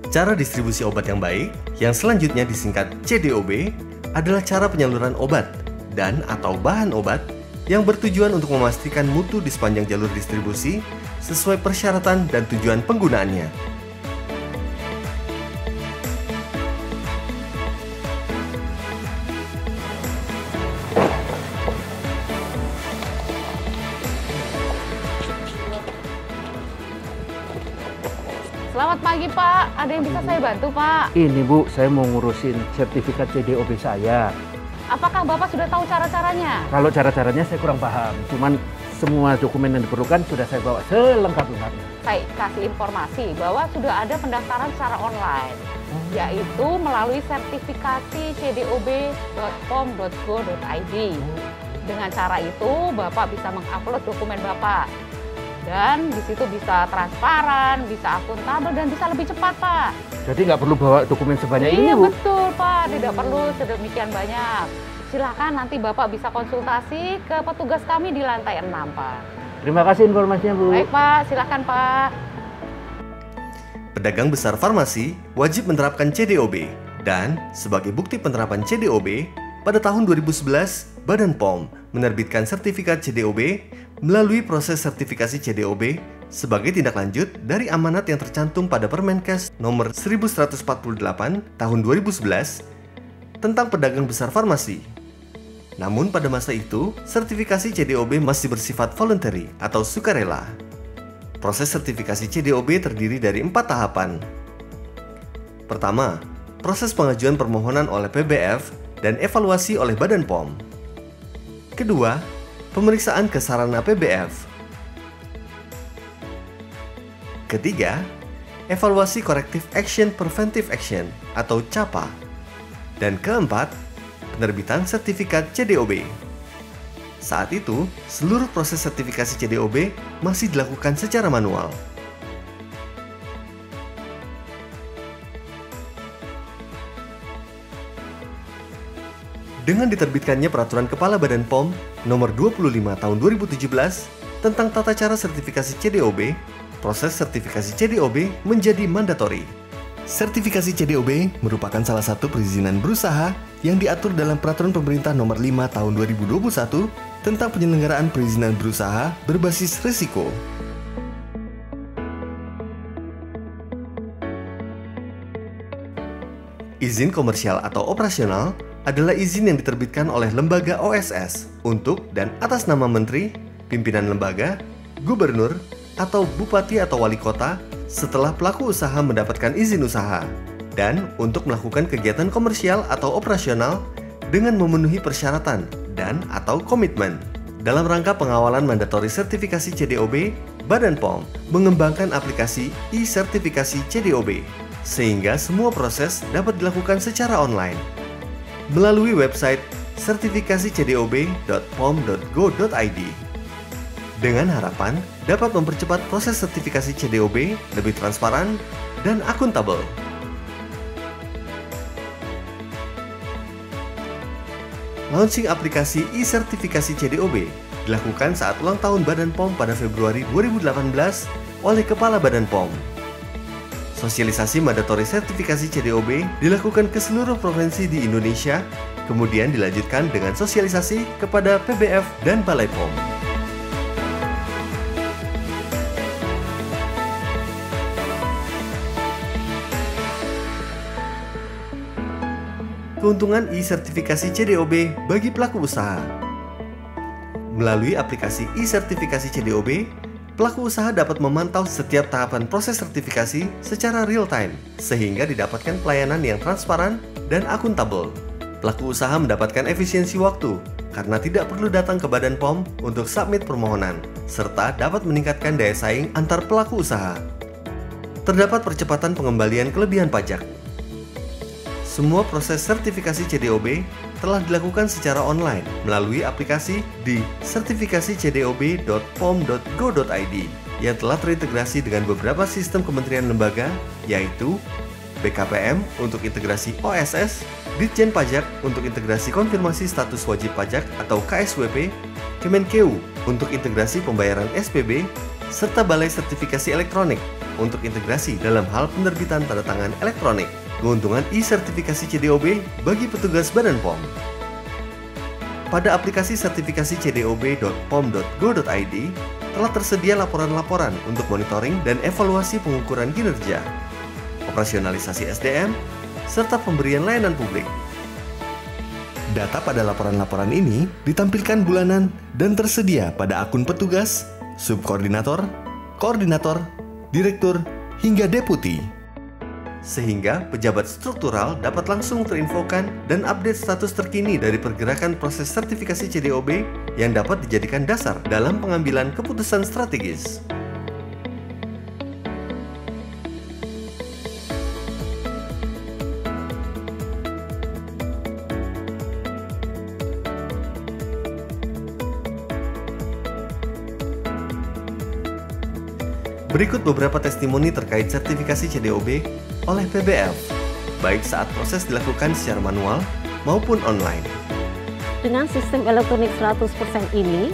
Cara distribusi obat yang baik, yang selanjutnya disingkat CDOB, adalah cara penyaluran obat dan atau bahan obat yang bertujuan untuk memastikan mutu di sepanjang jalur distribusi sesuai persyaratan dan tujuan penggunaannya. Selamat pagi Pak, ada yang bisa saya bantu Pak? Ini Bu, saya mau ngurusin sertifikat CDOB saya. Apakah Bapak sudah tahu cara-caranya? Kalau cara-caranya saya kurang paham, cuman semua dokumen yang diperlukan sudah saya bawa selengkap-lengkapnya. Saya kasih informasi bahwa sudah ada pendaftaran secara online, yaitu melalui sertifikasi cdob.pom.go.id. Dengan cara itu, Bapak bisa mengupload dokumen Bapak. Dan di situ bisa transparan, bisa akuntabel, dan bisa lebih cepat, Pak. Jadi nggak perlu bawa dokumen sebanyak ini, Bu? Iya, betul, Pak. Tidak perlu sedemikian banyak. Silakan nanti Bapak bisa konsultasi ke petugas kami di lantai 6, Pak. Terima kasih informasinya, Bu. Baik, Pak. Silakan, Pak. Pedagang besar farmasi wajib menerapkan CDOB. Dan sebagai bukti penerapan CDOB, pada tahun 2011, Badan POM menerbitkan sertifikat CDOB melalui proses sertifikasi CDOB sebagai tindak lanjut dari amanat yang tercantum pada Permenkes nomor 1148 tahun 2011 tentang pedagang besar farmasi. Namun pada masa itu, sertifikasi CDOB masih bersifat voluntary atau sukarela. Proses sertifikasi CDOB terdiri dari 4 tahapan. Pertama, proses pengajuan permohonan oleh PBF dan evaluasi oleh Badan POM. Kedua, pemeriksaan ke sarana PBF. Ketiga, evaluasi Corrective Action Preventive Action atau CAPA. Dan keempat, penerbitan sertifikat CDOB. Saat itu, seluruh proses sertifikasi CDOB masih dilakukan secara manual. Dengan diterbitkannya Peraturan Kepala Badan POM Nomor 25 Tahun 2017 tentang tata cara sertifikasi CDOB, proses sertifikasi CDOB menjadi mandatori. Sertifikasi CDOB merupakan salah satu perizinan berusaha yang diatur dalam Peraturan Pemerintah Nomor 5 Tahun 2021 tentang penyelenggaraan perizinan berusaha berbasis risiko. Izin komersial atau operasional adalah izin yang diterbitkan oleh lembaga OSS untuk dan atas nama menteri, pimpinan lembaga, gubernur, atau bupati atau wali kota setelah pelaku usaha mendapatkan izin usaha dan untuk melakukan kegiatan komersial atau operasional dengan memenuhi persyaratan dan atau komitmen. Dalam rangka pengawalan mandatori sertifikasi CDOB, Badan POM mengembangkan aplikasi e-sertifikasi CDOB sehingga semua proses dapat dilakukan secara online. Melalui website sertifikasicdob.pom.go.id dengan harapan dapat mempercepat proses sertifikasi CDOB lebih transparan dan akuntabel. Launching aplikasi e-sertifikasi CDOB dilakukan saat ulang tahun Badan POM pada Februari 2018 oleh Kepala Badan POM. Sosialisasi mandatori sertifikasi CDOB dilakukan ke seluruh provinsi di Indonesia, kemudian dilanjutkan dengan sosialisasi kepada PBF dan Balai POM. Keuntungan e-sertifikasi CDOB bagi pelaku usaha. Melalui aplikasi e-sertifikasi CDOB, pelaku usaha dapat memantau setiap tahapan proses sertifikasi secara real-time, sehingga didapatkan pelayanan yang transparan dan akuntabel. Pelaku usaha mendapatkan efisiensi waktu, karena tidak perlu datang ke Badan POM untuk submit permohonan, serta dapat meningkatkan daya saing antar pelaku usaha. Terdapat percepatan pengembalian kelebihan pajak. Semua proses sertifikasi CDOB telah dilakukan secara online melalui aplikasi di sertifikasicdob.pom.go.id yang telah terintegrasi dengan beberapa sistem kementerian lembaga, yaitu BKPM untuk integrasi OSS, Ditjen Pajak untuk integrasi konfirmasi status wajib pajak atau KSWP, Kemenkeu untuk integrasi pembayaran SPB, serta Balai Sertifikasi Elektronik untuk integrasi dalam hal penerbitan tanda tangan elektronik. Keuntungan e-sertifikasi CDOB bagi petugas Badan POM. Pada aplikasi sertifikasi cdob.pom.go.id telah tersedia laporan-laporan untuk monitoring dan evaluasi pengukuran kinerja, operasionalisasi SDM, serta pemberian layanan publik. Data pada laporan-laporan ini ditampilkan bulanan dan tersedia pada akun petugas, subkoordinator, koordinator, direktur, hingga deputi. Sehingga pejabat struktural dapat langsung terinfokan dan update status terkini dari pergerakan proses sertifikasi CDOB yang dapat dijadikan dasar dalam pengambilan keputusan strategis. Berikut beberapa testimoni terkait sertifikasi CDOB oleh PBF, baik saat proses dilakukan secara manual maupun online. Dengan sistem elektronik 100% ini,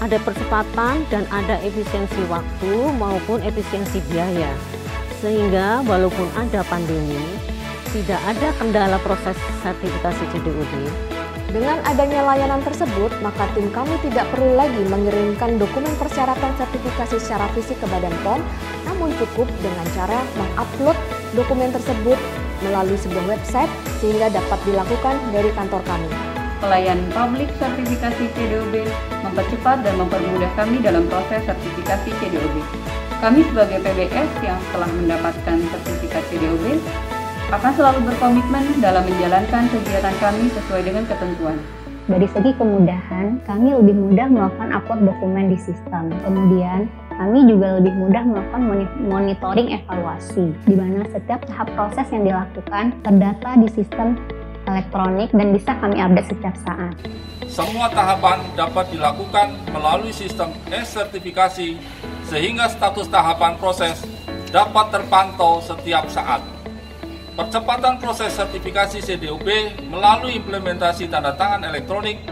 ada percepatan dan ada efisiensi waktu maupun efisiensi biaya. Sehingga walaupun ada pandemi, tidak ada kendala proses sertifikasi CDOB. Dengan adanya layanan tersebut, maka tim kami tidak perlu lagi mengirimkan dokumen persyaratan sertifikasi secara fisik ke Badan POM, namun cukup dengan cara mengupload dokumen tersebut melalui sebuah website sehingga dapat dilakukan dari kantor kami. Pelayanan publik sertifikasi CDOB mempercepat dan mempermudah kami dalam proses sertifikasi CDOB. Kami sebagai PBF yang telah mendapatkan sertifikat CDOB akan selalu berkomitmen dalam menjalankan kegiatan kami sesuai dengan ketentuan. Dari segi kemudahan, kami lebih mudah melakukan upload dokumen di sistem. Kemudian, kami juga lebih mudah melakukan monitoring evaluasi, di mana setiap tahap proses yang dilakukan terdata di sistem elektronik dan bisa kami update setiap saat. Semua tahapan dapat dilakukan melalui sistem e-sertifikasi, sehingga status tahapan proses dapat terpantau setiap saat. Percepatan proses sertifikasi CDOB melalui implementasi tanda tangan elektronik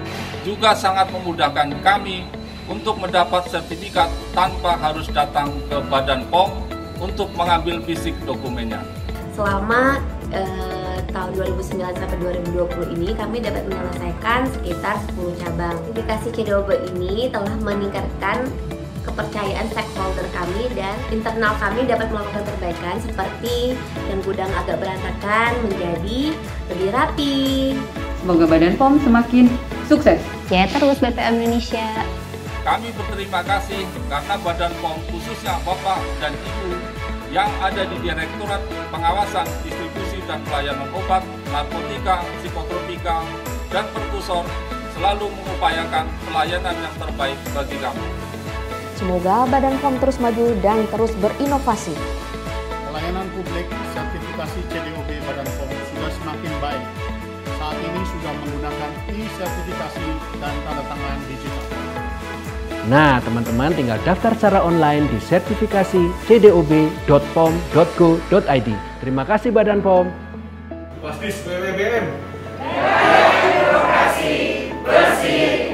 juga sangat memudahkan kami untuk mendapat sertifikat tanpa harus datang ke Badan POM untuk mengambil fisik dokumennya. Selama tahun 2009 sampai 2020 ini kami dapat menyelesaikan sekitar 10 cabang. Sertifikasi CDOB ini telah meningkatkan kepercayaan stakeholder kami dan internal kami dapat melakukan perbaikan seperti yang gudang agak berantakan menjadi lebih rapi. Semoga Badan POM semakin sukses. Jaya terus BPM Indonesia. Kami berterima kasih karena Badan POM khususnya Bapak dan Ibu yang ada di Direktorat Pengawasan Distribusi dan Pelayanan Obat, Narkotika, Psikotropika, dan Perkusor selalu mengupayakan pelayanan yang terbaik bagi kami. Semoga Badan POM terus maju dan terus berinovasi. Pelayanan publik sertifikasi CDOB Badan POM sudah semakin baik. Saat ini sudah menggunakan e-sertifikasi dan tanda tangan digital. Nah, teman-teman tinggal daftar secara online di sertifikasi cdob.pom.go.id. Terima kasih Badan POM. Pasti BBM. Birokrasi bersih.